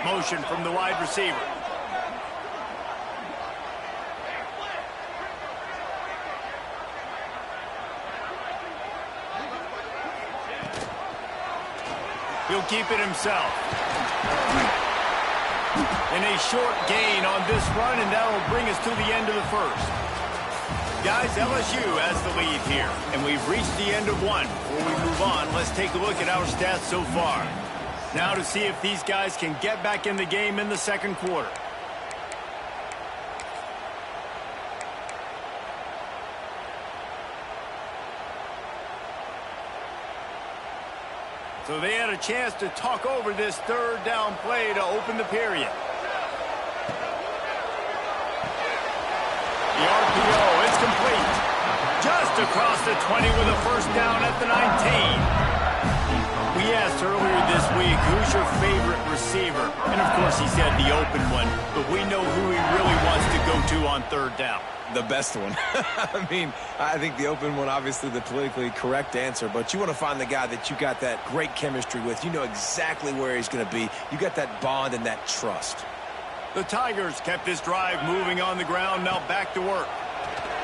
Motion from the wide receiver. He'll keep it himself. And a short gain on this run, and that'll bring us to the end of the first. Guys, LSU has the lead here, and we've reached the end of one. Before we move on, let's take a look at our stats so far. Now to see if these guys can get back in the game in the second quarter. So they had a chance to talk over this third down play to open the period. The RPO is complete. Just across the 20 with a first down at the 19. We asked earlier this week, who's your favorite receiver? And of course he said the open one, but we know who he really wants to go to on third down. The best one. I mean, I think the open one, obviously the politically correct answer, but you want to find the guy that you got that great chemistry with. You know exactly where he's going to be. You got that bond and that trust. The Tigers kept this drive moving on the ground, now back to work.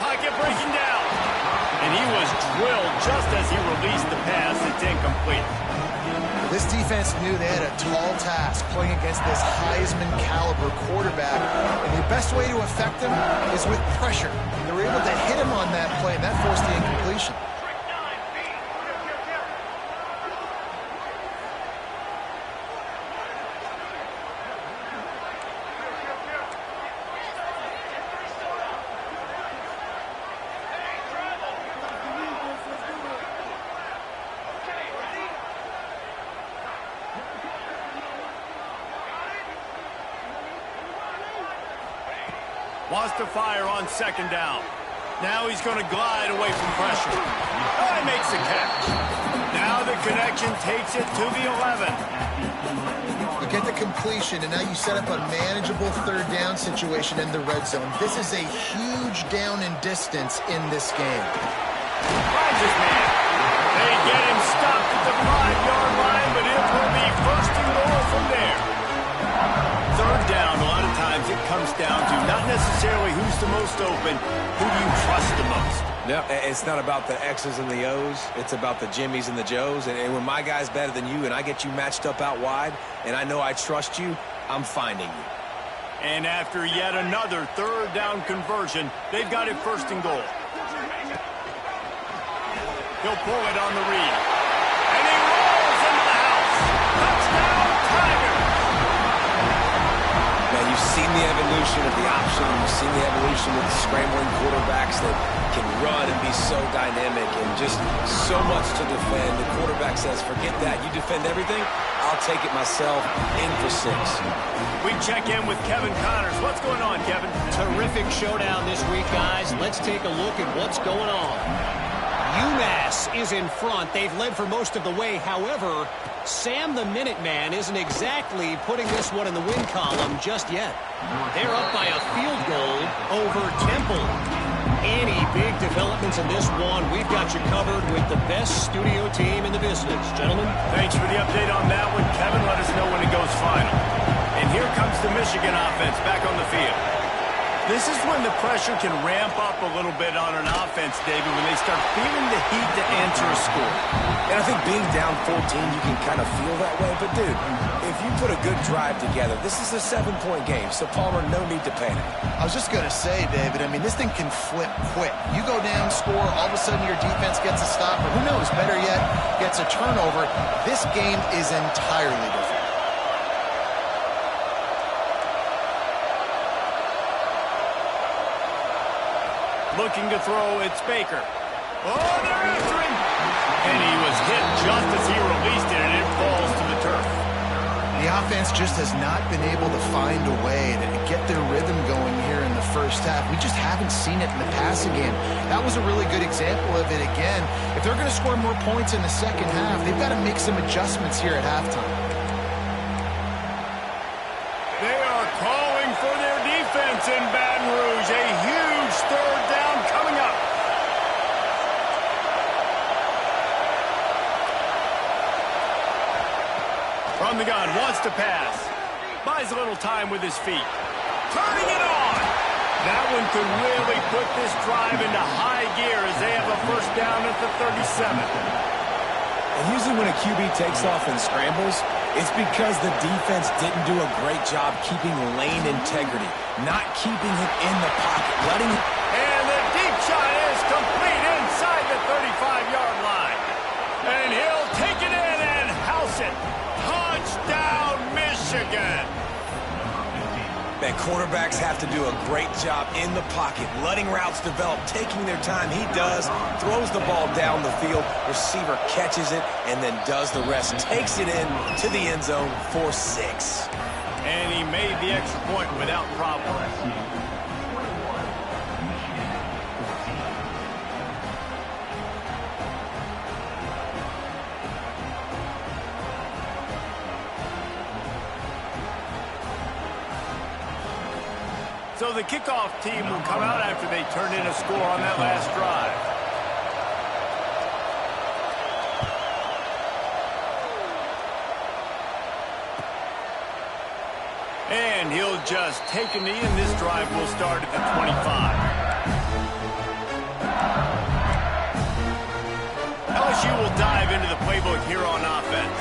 Pocket breaking down. And he was drilled just as he released the pass. It's incomplete. This defense knew they had a tall task playing against this Heisman-caliber quarterback, and the best way to affect him is with pressure. They were able to hit him on that play, and that forced the incompletion. Wants to fire on second down. Now he's going to glide away from pressure. Oh, he makes the catch. Now the connection takes it to the 11. You get the completion, and now you set up a manageable third down situation in the red zone. This is a huge down in distance in this game. Finds his man. They get him stopped at the 5-yard line, but it will be first and goal from there. Third down, a lot of times it comes down to not necessarily who's the most open, who do you trust the most. No, it's not about the X's and the O's. It's about the Jimmys and the Joes. And when my guy's better than you and I get you matched up out wide and I know I trust you, I'm finding you. And after yet another third down conversion, they've got it first and goal. He'll pull it on the read. And he rolls into the house. Touchdown, Tigers! Man, you've seen the evolution of the option. You've seen the evolution of the scrambling quarterbacks that can run and be so dynamic and just so much to defend. The quarterback says, forget that. You defend everything, I'll take it myself in for 6. We check in with Kevin Connors. What's going on, Kevin? Terrific showdown this week, guys. Let's take a look at what's going on. UMass is in front. They've led for most of the way. However, Sam the Minuteman isn't exactly putting this one in the win column just yet. They're up by a field goal over Temple. Any big developments in this one, we've got you covered with the best studio team in the business. Gentlemen. Thanks for the update on that one, Kevin. Let us know when it goes final. And here comes the Michigan offense back on the field. This is when the pressure can ramp up a little bit on an offense, David, when they start feeling the heat to answer a score. And I think being down 14, you can kind of feel that way. But, dude, if you put a good drive together, this is a 7-point game. So, Palmer, no need to panic. I was just going to say, David, I mean, this thing can flip quick. You go down, score, all of a sudden your defense gets a stop, or who knows, better yet, gets a turnover. This game is entirely different. Looking to throw, it's Baker. Oh, they're after him! And he was hit just as he released it, and it falls to the turf. The offense just has not been able to find a way to get their rhythm going here in the first half. We just haven't seen it in the passing game. That was a really good example of it again. If they're going to score more points in the second half, they've got to make some adjustments here at halftime. They are calling for their defense in Baton Rouge. A huge third down coming up. From the gun, wants to pass. Buys a little time with his feet. Turning it on. That one could really put this drive into high gear as they have a first down at the 37. And usually when a QB takes off and scrambles, it's because the defense didn't do a great job keeping lane integrity, not keeping him in the pocket, letting him... And the deep shot is complete inside the 35-yard line. And he'll take it in and house it. Touchdown, Michigan. Man, quarterbacks have to do a great job in the pocket, letting routes develop, taking their time. He does, throws the ball down the field, receiver catches it, and then does the rest, takes it in to the end zone for 6. And he made the extra point without problem. So the kickoff team will come out after they turn in a score on that last drive. And he'll just take a knee, and this drive will start at the 25. LSU will dive into the playbook here on offense.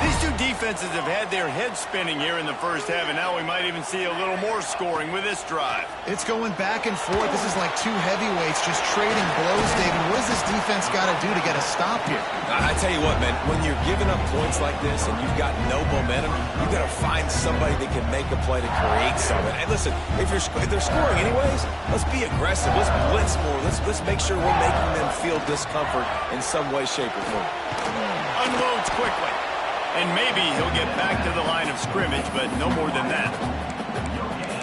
These two defenses have had their heads spinning here in the first half, and now we might even see a little more scoring with this drive. It's going back and forth. This is like two heavyweights just trading blows, David. What does this defense got to do to get a stop here? I tell you what, man, when you're giving up points like this and you've got no momentum, you've got to find somebody that can make a play to create something. And listen, if they're scoring anyways, let's be aggressive. Let's blitz more. Let's make sure we're making them feel discomfort in some way, shape, or form. Unloads quickly. And maybe he'll get back to the line of scrimmage, but no more than that.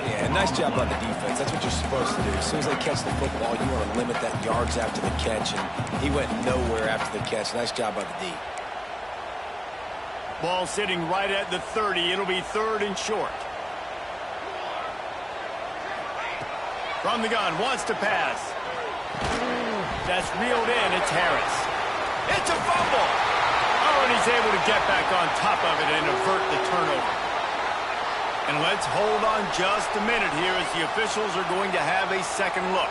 Yeah, nice job on the defense. That's what you're supposed to do. As soon as they catch the football, you want to limit that yards after the catch, and he went nowhere after the catch. Nice job by the D. Ball sitting right at the 30. It'll be 3rd and short. From the gun, wants to pass. That's reeled in. It's Harris. It's a fumble. And he's able to get back on top of it and avert the turnover. And let's hold on just a minute here as the officials are going to have a second look.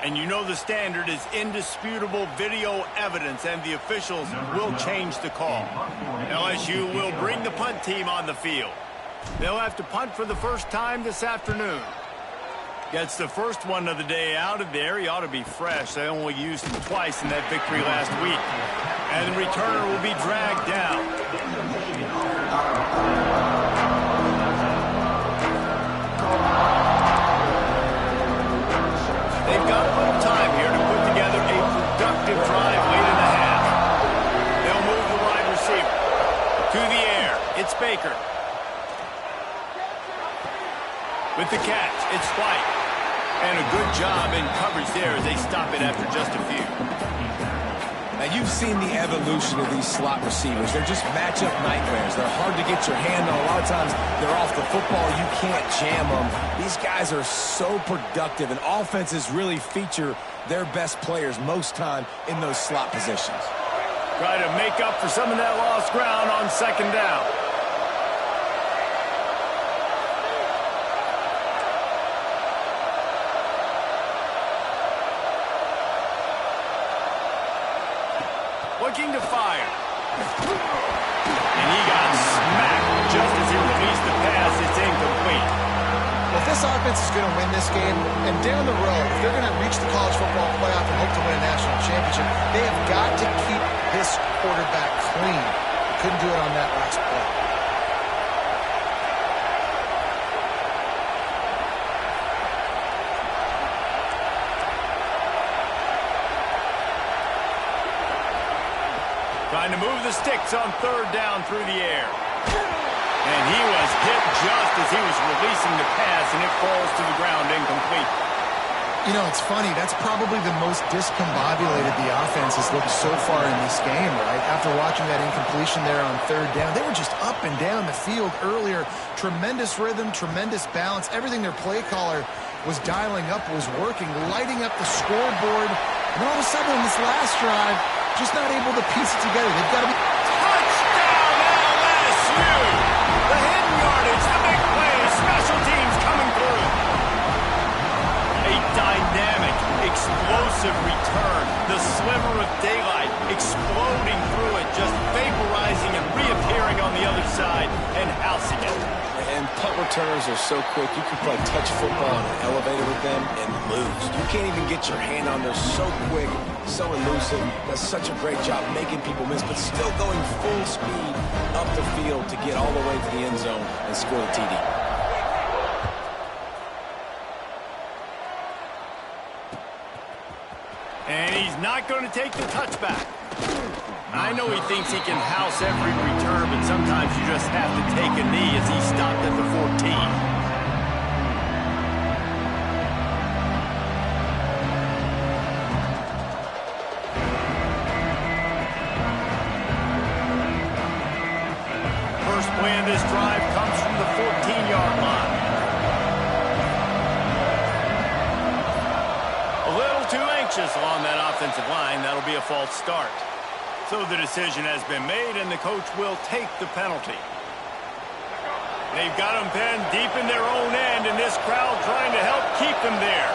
And you know the standard is indisputable video evidence, and the officials will change the call. LSU will bring the punt team on the field. They'll have to punt for the first time this afternoon. Gets the first one of the day out of there. He ought to be fresh. They only used him twice in that victory last week. And the returner will be dragged down. They've got a little time here to put together a productive drive late in the half. They'll move the wide receiver to the air. It's Baker. With the catch, it's White. And a good job in coverage there as they stop it after just a few. Now, you've seen the evolution of these slot receivers. They're just matchup nightmares. They're hard to get your hand on. A lot of times, they're off the football. You can't jam them. These guys are so productive, and offenses really feature their best players most time in those slot positions. Try to make up for some of that lost ground on second down. Looking to fire. And he got smacked just as he released the pass. It's incomplete. Well, if this offense is going to win this game, and down the road, if they're going to reach the college football playoff and hope to win a national championship, they have got to keep this quarterback clean. They couldn't do it on that last play. Trying to move the sticks on third down through the air. And he was hit just as he was releasing the pass, and it falls to the ground incomplete. You know, it's funny. That's probably the most discombobulated the offense has looked so far in this game, right? After watching that incompletion there on third down, they were just up and down the field earlier. Tremendous rhythm, tremendous balance. Everything their play caller was dialing up was working, lighting up the scoreboard. And all of a sudden, in this last drive, just not able to piece it together. They've got to be... Touchdown, LSU! The hidden yardage, the big play, special teams coming through. A dynamic, explosive return. The sliver of daylight exploding through it, just vaporizing and reappearing on the other side and housing it. And punt returners are so quick, you can play touch football on an elevator with them and lose. You can't even get your hand on there, so quick, so elusive. Does such a great job making people miss, but still going full speed up the field to get all the way to the end zone and score the TD. And he's not going to take the touchback. I know he thinks he can house every return, but sometimes you just have to take a knee as he stopped at the 14. First play of this drive comes from the 14-yard line. A little too anxious along that offensive line. That'll be a false start. So the decision has been made, and the coach will take the penalty. They've got them pinned deep in their own end, and this crowd trying to help keep them there.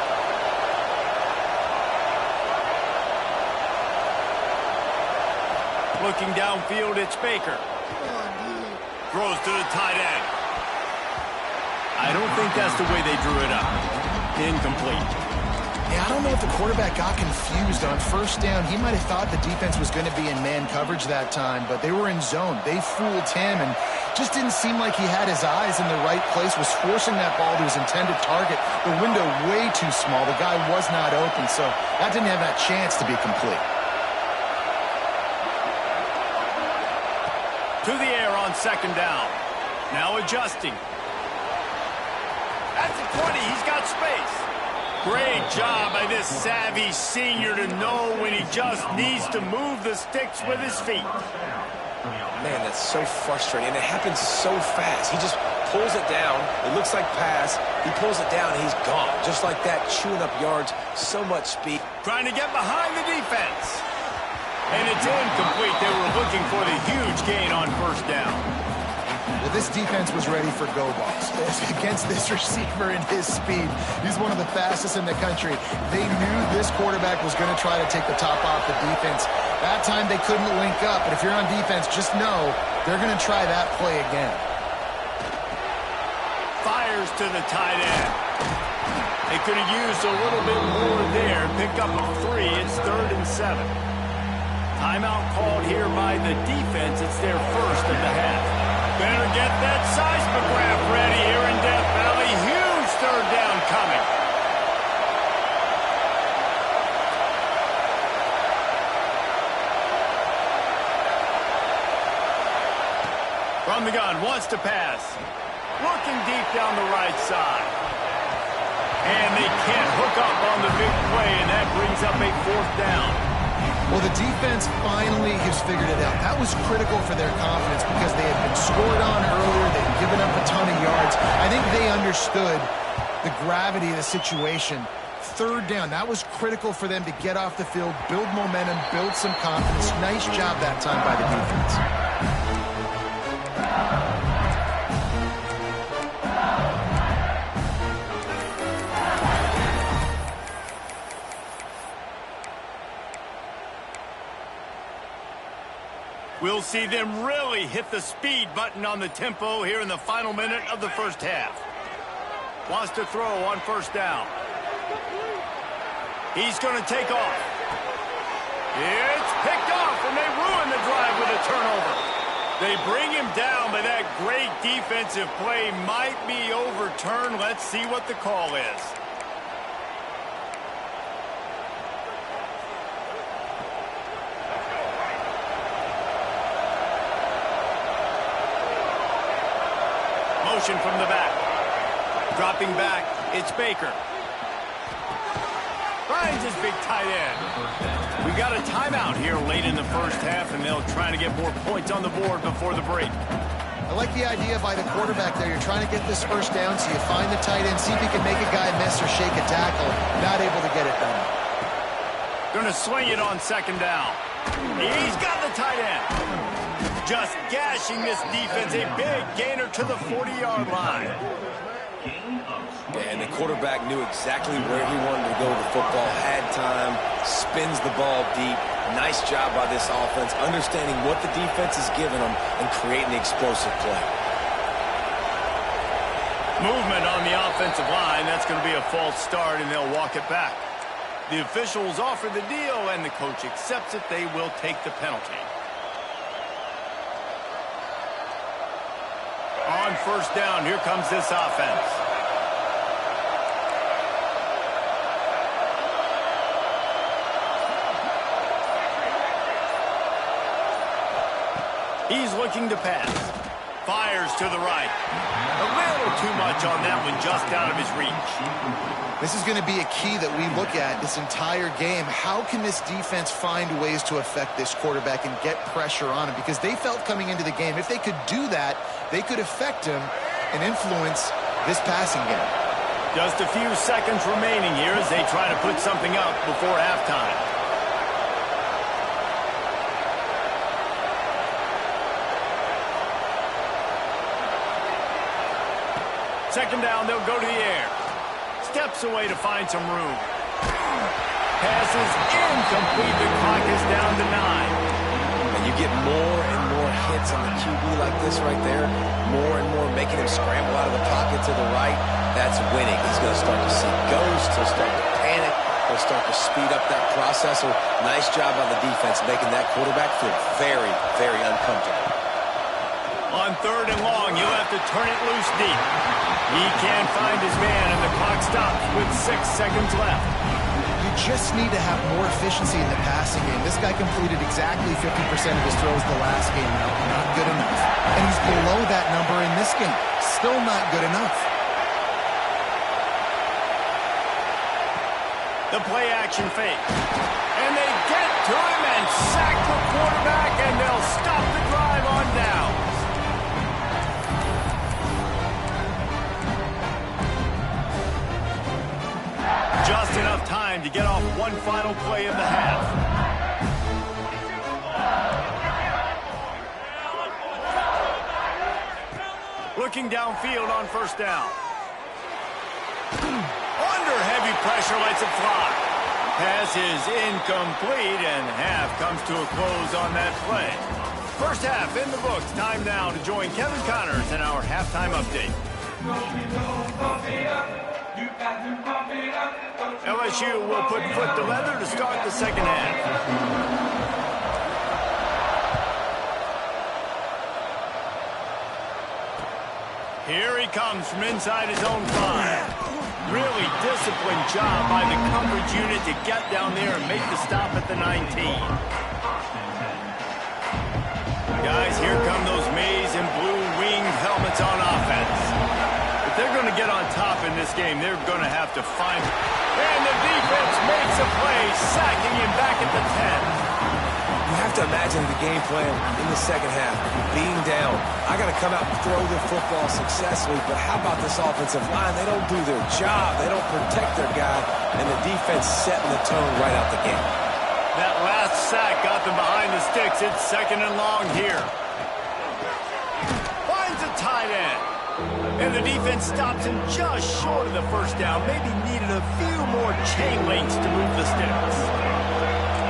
Looking downfield, it's Baker. Throws to the tight end. I don't think that's the way they drew it up. Incomplete. Yeah, I don't know if the quarterback got confused on first down. He might have thought the defense was going to be in man coverage that time, but they were in zone. They fooled him and just didn't seem like he had his eyes in the right place, was forcing that ball to his intended target. The window way too small. The guy was not open, so that didn't have that chance to be complete. To the air on second down. Now adjusting. At the 20, he's got space. Great job by this savvy senior to know when he just needs to move the sticks with his feet. Man, that's so frustrating, and it happens so fast. He just pulls it down. It looks like pass. He pulls it down, and he's gone. Just like that, chewing up yards, so much speed. Trying to get behind the defense. And it's incomplete. They were looking for the huge gain on first down. Well, this defense was ready for go balls. Against this receiver and his speed, he's one of the fastest in the country. They knew this quarterback was going to try to take the top off the defense. That time they couldn't link up, but if you're on defense, just know they're going to try that play again. Fires to the tight end. They could have used a little bit more there. Pick up a 3. It's 3rd and 7. Timeout called here by the defense. It's their first of the half. Better get that seismograph ready here in Death Valley. Huge third down coming. From the gun, wants to pass. Looking deep down the right side. And they can't hook up on the big play, and that brings up a 4th down. Well, the defense finally has figured it out. That was critical for their confidence because they had been scored on earlier. They had given up a ton of yards. I think they understood the gravity of the situation. 3rd down, that was critical for them to get off the field, build momentum, build some confidence. Nice job that time by the defense. We'll see them really hit the speed button on the tempo here in the final minute of the first half. Wants to throw on first down. He's going to take off. It's picked off, and they ruin the drive with a turnover. They bring him down, but that great defensive play might be overturned. Let's see what the call is. Motion from the back. Dropping back, it's Baker. Finds his big tight end. We got a timeout here late in the first half, and they'll try to get more points on the board before the break. I like the idea by the quarterback there. You're trying to get this first down, so you find the tight end, see if he can make a guy miss or shake a tackle. Not able to get it done. Going to swing it on second down. He's got the tight end. Just gashing this defense. A big gainer to the 40-yard line. And the quarterback knew exactly where he wanted to go with the football. Had time, spins the ball deep. Nice job by this offense, understanding what the defense is giving them and creating the explosive play. Movement on the offensive line. That's going to be a false start, and they'll walk it back. The officials offer the deal, and the coach accepts it. They will take the penalty. On first down, here comes this offense. He's looking to pass. Fires to the right. A little too much on that one, just out of his reach. This is going to be a key that we look at this entire game. How can this defense find ways to affect this quarterback and get pressure on him? Because they felt coming into the game, if they could do that, they could affect him and influence this passing game. Just a few seconds remaining here as they try to put something up before halftime. Second down, they'll go to the air. Steps away to find some room. Passes incomplete. The clock is down to 9. And you get more and more hits on the QB like this right there. More and more making him scramble out of the pocket to the right. That's winning. He's going to start to see ghosts. He'll start to panic. He'll start to speed up that process. So nice job on the defense making that quarterback feel very, very uncomfortable. On third and long, you'll have to turn it loose deep. He can't find his man, and the clock stops with 6 seconds left. You just need to have more efficiency in the passing game. This guy completed exactly 50% of his throws the last game. Now, not good enough. And he's below that number in this game. Still not good enough. The play action fake. And they get to him and sack the quarterback, and they'll stop the drive on down. Just enough time to get off one final play of the half. Looking downfield on first down. Under heavy pressure, lets it fly. Pass is incomplete, and half comes to a close on that play. First half in the books. Time now to join Kevin Connors in our halftime update. LSU will put foot to leather to start the second half. Here he comes from inside his own 5. Really disciplined job by the coverage unit to get down there and make the stop at the 19. Guys, here come those maize and blue winged helmets on offense. If they're going to get on top in this game, they're going to have to find... And the defense makes a play, sacking him back at the 10. You have to imagine the game plan in the second half. Being down, I got to come out and throw the football successfully, but how about this offensive line? They don't do their job. They don't protect their guy, and the defense setting the tone right out the gate. That last sack got them behind the sticks. It's second and long here. Finds a tight end. And the defense stops him just short of the first down. Maybe needed a few more chain links to move the sticks.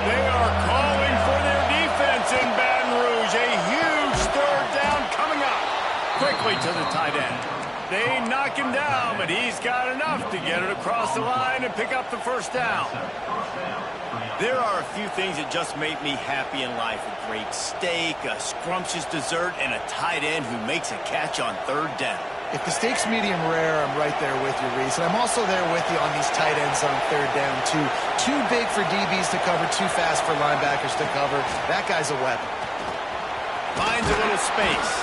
They are calling for their defense in Baton Rouge. A huge third down coming up. Quickly to the tight end. They knock him down, but he's got enough to get it across the line and pick up the first down. There are a few things that just make me happy in life. A great steak, a scrumptious dessert, and a tight end who makes a catch on third down. If the steak's medium rare, I'm right there with you, Reese. And I'm also there with you on these tight ends on third down, too. Too big for DBs to cover, too fast for linebackers to cover. That guy's a weapon. Finds a little space.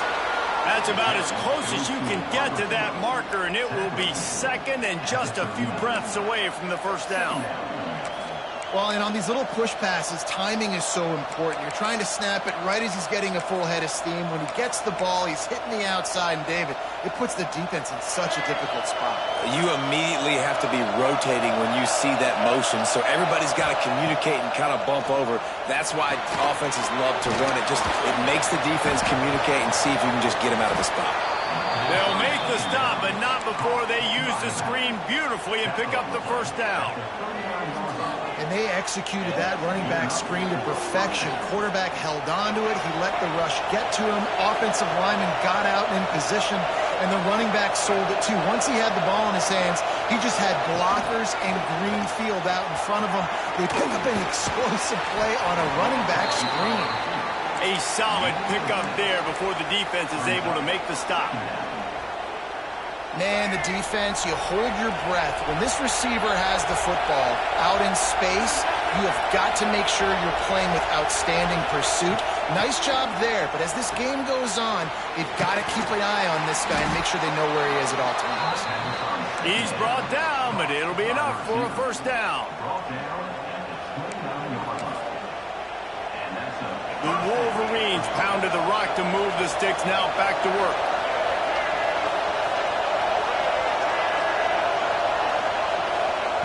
That's about as close as you can get to that marker, and it will be second and just a few breaths away from the first down. Well, and on these little push passes, timing is so important. You're trying to snap it right as he's getting a full head of steam. When he gets the ball, he's hitting the outside, and David, it puts the defense in such a difficult spot. You immediately have to be rotating when you see that motion, so everybody's got to communicate and kind of bump over. That's why offenses love to run it. It makes the defense communicate and see if you can just get him out of the spot. They'll make the stop, but not before they use the screen beautifully and pick up the first down. And they executed that running back screen to perfection. Quarterback held on to it. He let the rush get to him. Offensive lineman got out in position, and the running back sold it too. Once he had the ball in his hands, he just had blockers and green field out in front of him. They pick up an explosive play on a running back screen. A solid pickup there before the defense is able to make the stop. Man, the defense, you hold your breath. When this receiver has the football out in space, you have got to make sure you're playing with outstanding pursuit. Nice job there, but as this game goes on, you've got to keep an eye on this guy and make sure they know where he is at all times. He's brought down, but it'll be enough for a first down. The Wolverines pounded the rock to move the sticks, now back to work.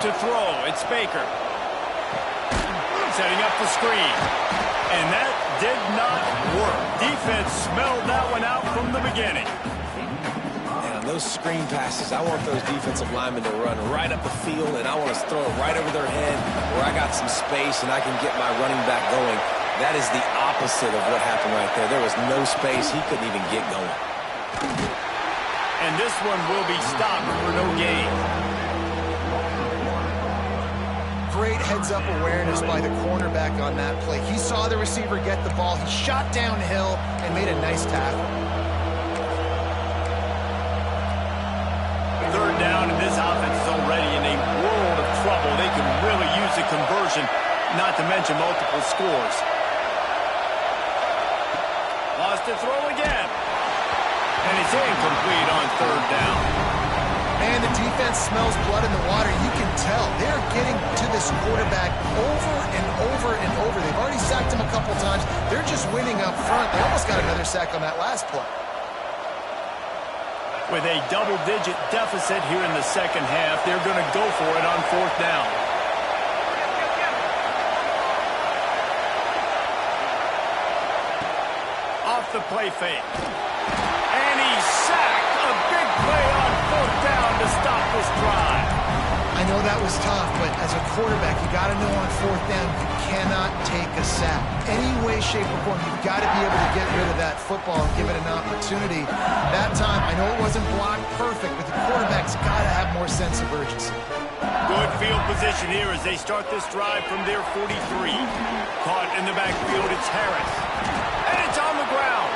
To throw, it's Baker. Setting up the screen. And that did not work. Defense smelled that one out from the beginning. And on those screen passes, I want those defensive linemen to run right up the field, and I want to throw it right over their head where I got some space and I can get my running back going. That is the opposite of what happened right there. There was no space. He couldn't even get going. And this one will be stopped for no gain. Great heads-up awareness by the cornerback on that play. He saw the receiver get the ball. He shot downhill and made a nice tackle. Third down, and this offense is already in a world of trouble. They can really use a conversion, not to mention multiple scores. Lost to throw again. And it's incomplete on third down. And the defense smells blood in the water. You can tell they're getting to this quarterback over and over and over. They've already sacked him a couple times. They're just winning up front. They almost got another sack on that last play. With a double-digit deficit here in the second half, they're going to go for it on fourth down. Off the play fake. And he's sacked. A big play on fourth down to stop this drive. I know that was tough, but as a quarterback, you got to know on fourth down, you cannot take a sack. Any way, shape, or form, you've got to be able to get rid of that football and give it an opportunity. That time, I know it wasn't blocked perfect, but the quarterback's got to have more sense of urgency. Good field position here as they start this drive from their 43. Caught in the backfield, it's Harris. And it's on the ground.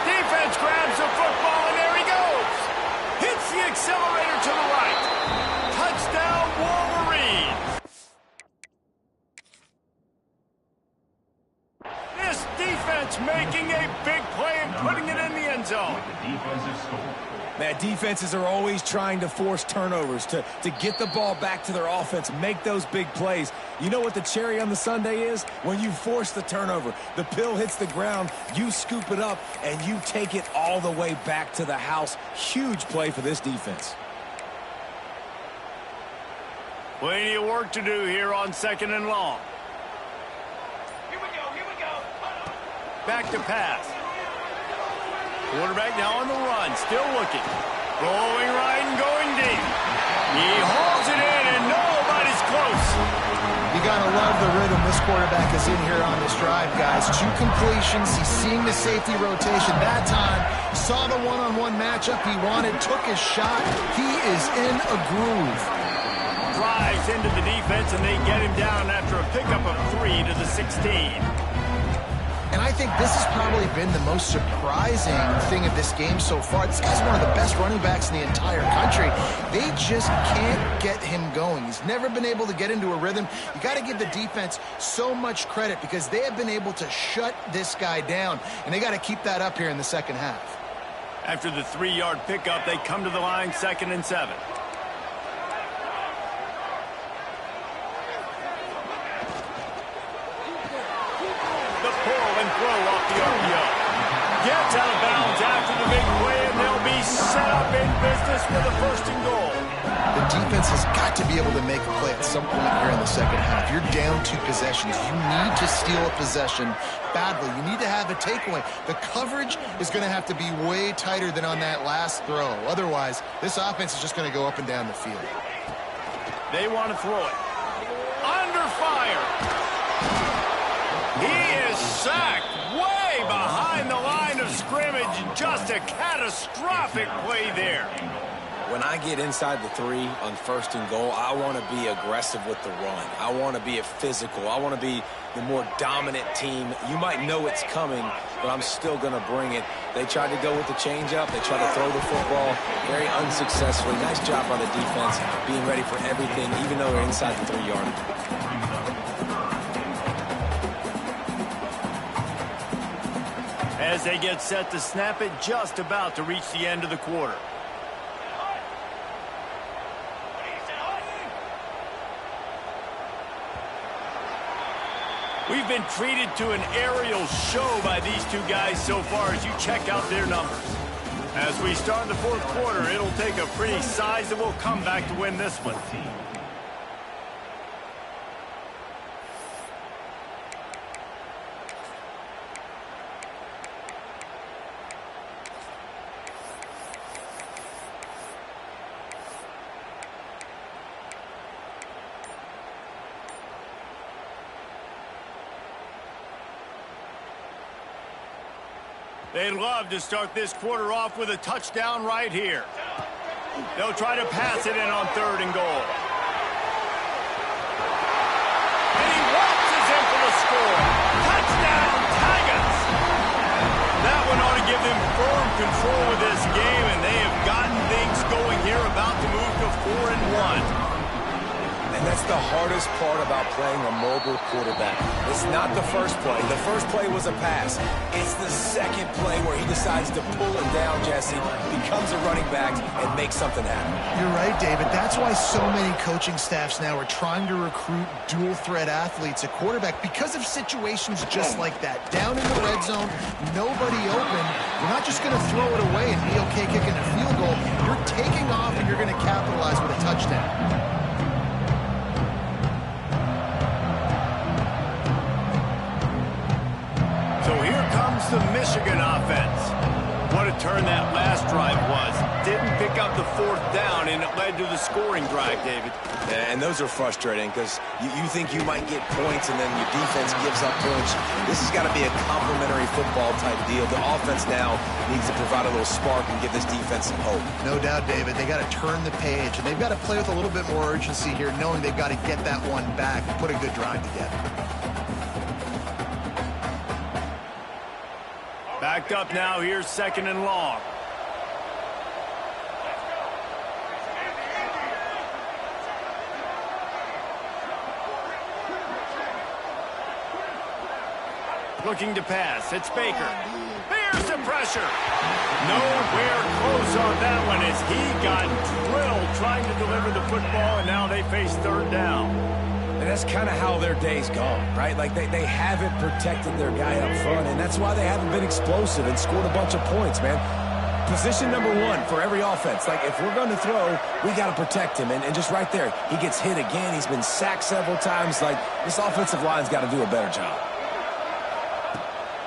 Defense grabs the football, and there he goes. Hits the accelerator to the right. Touchdown, Wolverines. This defense making a big play and putting it in the end zone. Man, defenses are always trying to force turnovers to get the ball back to their offense, make those big plays. You know what the cherry on the sundae is? When you force the turnover, the pill hits the ground, you scoop it up, and you take it all the way back to the house. Huge play for this defense. Plenty of work to do here on second and long. Here we go. Back to pass. Quarterback now on the run, still looking. Going right and going deep. He hauls it in, and nobody's close. You got to love the rhythm this quarterback is in here on this drive, guys. 2 completions. He's seeing the safety rotation. That time, saw the one-on-one matchup he wanted, took his shot. He is in a groove. Drives into the defense, and they get him down after a pickup of 3 to the 16. And I think this has probably been the most surprising thing of this game so far. This guy's one of the best running backs in the entire country. They just can't get him going. He's never been able to get into a rhythm. You got to give the defense so much credit because they have been able to shut this guy down, and they got to keep that up here in the second half. After the 3-yard pickup, they come to the line 2nd and 7. pull and throw off the RPO. Gets out of bounds after the big play, and they'll be set up in business with a 1st and goal. The defense has got to be able to make a play at some point here in the second half. You're down 2 possessions. You need to steal a possession badly. You need to have a takeaway. The coverage is going to have to be way tighter than on that last throw. Otherwise, this offense is just going to go up and down the field. They want to throw it. Under fire. He is sacked way behind the line of scrimmage. Just a catastrophic play there. When I get inside the 3 on 1st and goal, I want to be aggressive with the run. I want to be physical. I want to be the more dominant team. You might know it's coming, but I'm still going to bring it. They tried to go with the changeup. They tried to throw the football very unsuccessfully. Nice job by the defense being ready for everything, even though they're inside the 3-yard line. As they get set to snap it, just about to reach the end of the quarter. We've been treated to an aerial show by these 2 guys so far as you check out their numbers. As we start the 4th quarter, it'll take a pretty sizable comeback to win this one. They'd love to start this quarter off with a touchdown right here. They'll try to pass it in on 3rd and goal. And he waltzes in for the score. Touchdown, Tigers! That one ought to give them firm control of this game, and they have gotten things going here, about to move to 4-1. And that's the hardest part about playing a mobile quarterback. It's not the first play. The first play was a pass. It's the second play where he decides to pull it down, Jesse, becomes a running back, and makes something happen. You're right, David. That's why so many coaching staffs now are trying to recruit dual-threat athletes at quarterback because of situations just like that. Down in the red zone, nobody open. You're not just going to throw it away and be okay kicking a field goal. You're taking off, and you're going to capitalize with a touchdown. The Michigan offense. What a turn that last drive was. Didn't pick up the 4th down, and it led to the scoring drive, David. Yeah, and those are frustrating because you think you might get points and then your defense gives up points. This has got to be a complementary football type deal. The offense now needs to provide a little spark and give this defense some hope. No doubt, David. They got to turn the page, and they've got to play with a little bit more urgency here, knowing they've got to get that one back and put a good drive together. Backed up now, here's 2nd and long. Looking to pass, it's Baker. There's the pressure. Nowhere close on that one as he got drilled trying to deliver the football, and now they face 3rd down. And that's kind of how their day's gone, right? Like, they haven't protected their guy up front, and that's why they haven't been explosive and scored a bunch of points, man. Position number 1 for every offense. Like, if we're going to throw, we got to protect him. And just right there, he gets hit again. He's been sacked several times. Like, this offensive line's got to do a better job.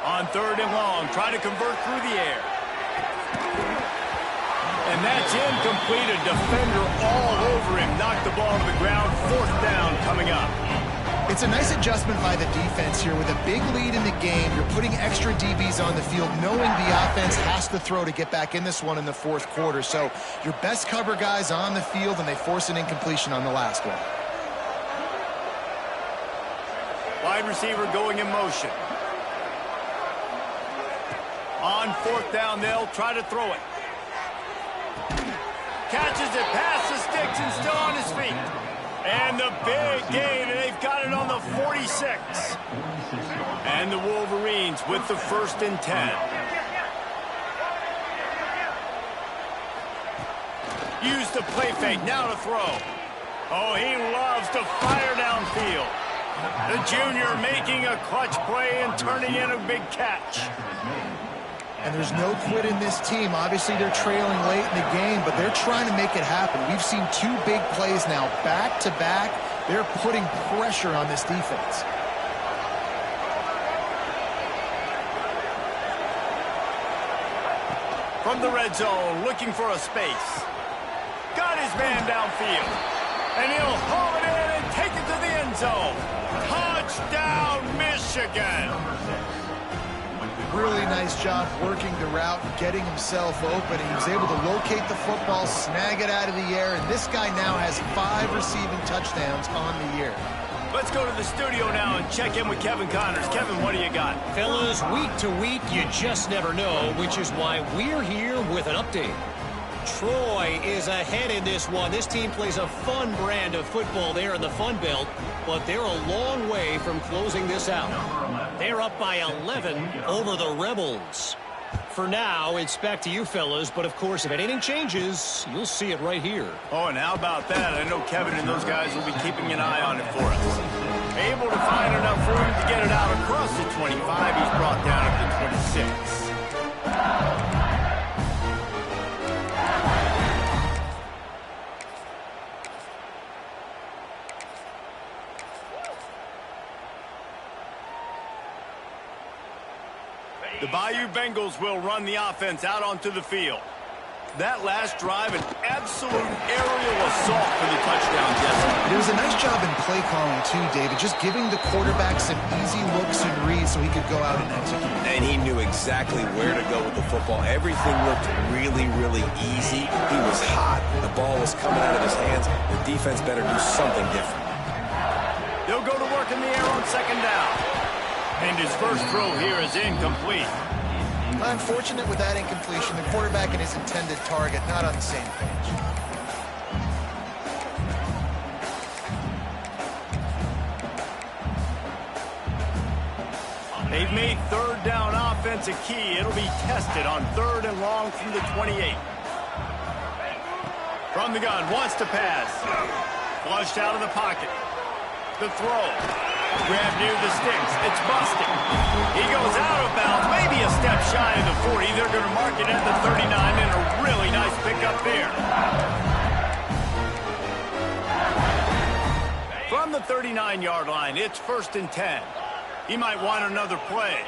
On 3rd and long, try to convert through the air. And that's incomplete. A defender all over him. Knocked the ball to the ground. 4th down coming up. It's a nice adjustment by the defense here. With a big lead in the game, you're putting extra DBs on the field, knowing the offense has to throw to get back in this one in the 4th quarter. So your best cover guys on the field, and they force an incompletion on the last one. Wide receiver going in motion. On 4th down, they'll try to throw it. Catches it past the sticks and still on his feet. And the big gain, and they've got it on the 46. And the Wolverines with the 1st and 10. Use the play fake, now to throw. Oh, he loves to fire downfield. The junior making a clutch play and turning in a big catch. And there's no quit in this team. Obviously, they're trailing late in the game, but they're trying to make it happen. We've seen 2 big plays now, back-to-back. They're putting pressure on this defense. From the red zone, looking for a space. Got his man downfield. And he'll haul it in and take it to the end zone. Touchdown, Michigan! Really nice job working the route, getting himself open. He was able to locate the football, snag it out of the air, and this guy now has 5 receiving touchdowns on the year. Let's go to the studio now and check in with Kevin Connors. Kevin, what do you got? Fellas, week to week, you just never know, which is why we're here with an update. Troy is ahead in this one. This team plays a fun brand of football there in the Fun Belt, but they're a long way from closing this out. They're up by 11 over the Rebels. For now, it's back to you fellas, but of course, if anything changes, you'll see it right here. Oh, and how about that? I know Kevin and those guys will be keeping an eye on it for us. Able to find enough room to get it out across the 25. He's brought down at the 26. The Bayou Bengals will run the offense out onto the field. That last drive, an absolute aerial assault for the touchdown, Jesse. It was a nice job in play calling, too, David, just giving the quarterback some easy looks and reads so he could go out and execute. And he knew exactly where to go with the football. Everything looked really, really easy. He was hot. The ball was coming out of his hands. The defense better do something different. They'll go to work in the air on second down. And his first throw here is incomplete. Unfortunate with that incompletion. The quarterback and his intended target not on the same page. They've made third down offense a key. It'll be tested on 3rd and long from the 28. From the gun, wants to pass. Flushed out of the pocket. The throw. Grab near the sticks. It's busted. He goes out of bounds, maybe a step shy of the 40. They're going to mark it at the 39, and a really nice pickup there. From the 39-yard line, it's 1st and 10. He might want another play.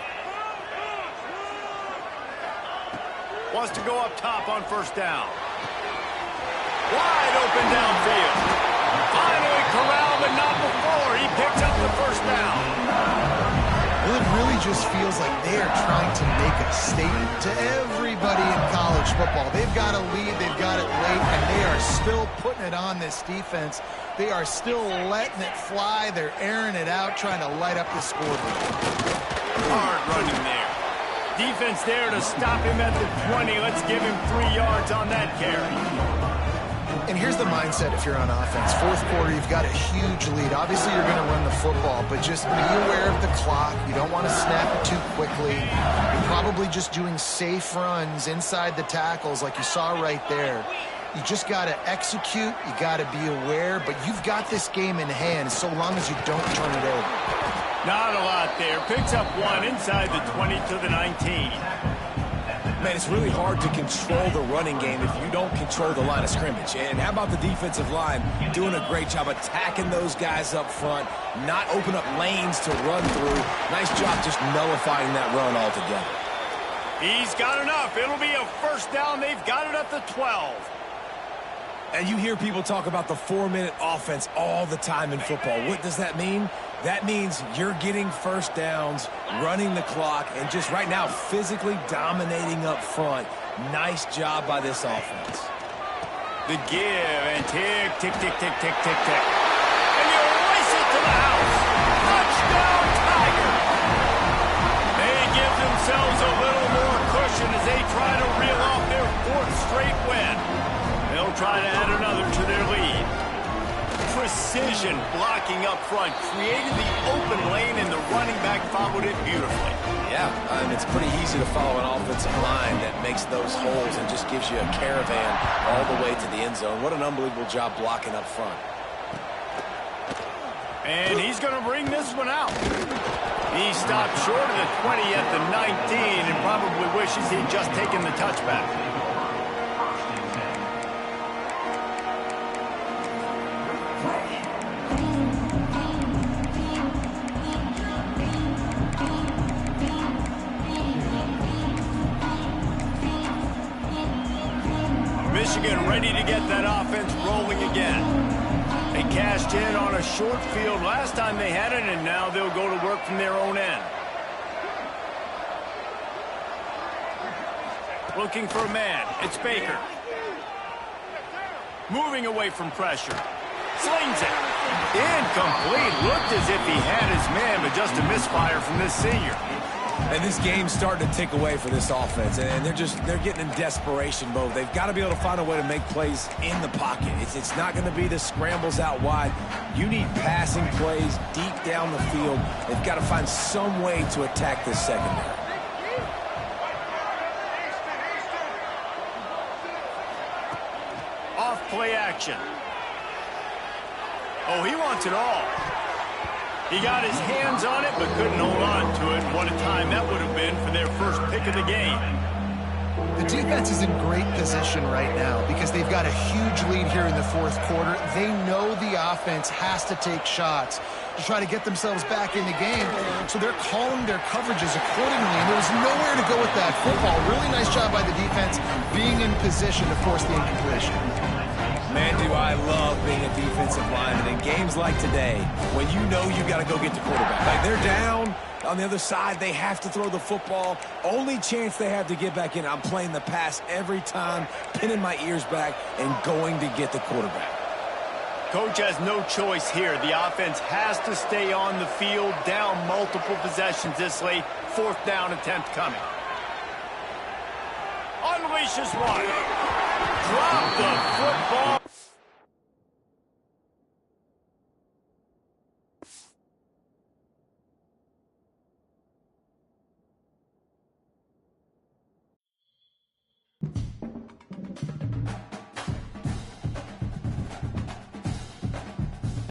Wants to go up top on 1st down. Wide open downfield. Finally corralled, but not before. He picks up the 1st down. Well, it really just feels like they are trying to make a statement to everybody in college football. They've got a lead, they've got it late, and they are still putting it on this defense. They are still letting it fly. They're airing it out, trying to light up the scoreboard. Hard running there. Defense there to stop him at the 20. Let's give him 3 yards on that carry. And here's the mindset if you're on offense. 4th quarter, you've got a huge lead. Obviously, you're going to run the football, but just be aware of the clock. You don't want to snap it too quickly. You're probably just doing safe runs inside the tackles like you saw right there. You just got to execute. You got to be aware, but you've got this game in hand so long as you don't turn it over. Not a lot there. Picks up 1 inside the 20 to the 19. Man, it's really hard to control the running game if you don't control the line of scrimmage. And how about the defensive line doing a great job attacking those guys up front, not open up lanes to run through. Nice job just nullifying that run altogether. He's got enough. It'll be a 1st down. They've got it at the 12. And you hear people talk about the 4-minute offense all the time in football. What does that mean? That means you're getting 1st downs, running the clock, and just right now physically dominating up front. Nice job by this offense. The give and tick, tick, tick, tick, tick, tick, tick. And you race it to the house. Touchdown, Tigers. They give themselves a little more cushion as they try to reel off their 4th straight win. They'll try to add another to their lead. Precision blocking up front created the open lane, and the running back followed it beautifully. Yeah, it's pretty easy to follow an offensive line that makes those holes and just gives you a caravan all the way to the end zone. What an unbelievable job blocking up front. And he's going to bring this one out. He stopped short of the 20 at the 19 and probably wishes he'd just taken the touchback. Michigan ready to get that offense rolling again. They cashed in on a short field last time they had it, and now they'll go to work from their own end. Looking for a man. It's Baker. Moving away from pressure. Slings it. Incomplete. Looked as if he had his man, but just a misfire from this senior. And this game's starting to tick away for this offense, and they're getting in desperation mode. They've got to be able to find a way to make plays in the pocket. It's not going to be the scrambles out wide. You need passing plays deep down the field. They've got to find some way to attack this secondary. Off play action. Oh, he wants it all. He got his hands on it, but couldn't hold on to it. What a time that would have been for their first pick of the game. The defense is in great position right now because they've got a huge lead here in the fourth quarter. They know the offense has to take shots to try to get themselves back in the game. So they're calling their coverages accordingly, and there was nowhere to go with that football. Really nice job by the defense being in position to force the incompletion. Man, do I love being a defensive lineman in games like today when you know you got to go get the quarterback. Like they're down on the other side, they have to throw the football. Only chance they have to get back in, I'm playing the pass every time, pinning my ears back and going to get the quarterback. Coach has no choice here. The offense has to stay on the field, down multiple possessions this late. Fourth down attempt coming. Unleashes one. Drop the football.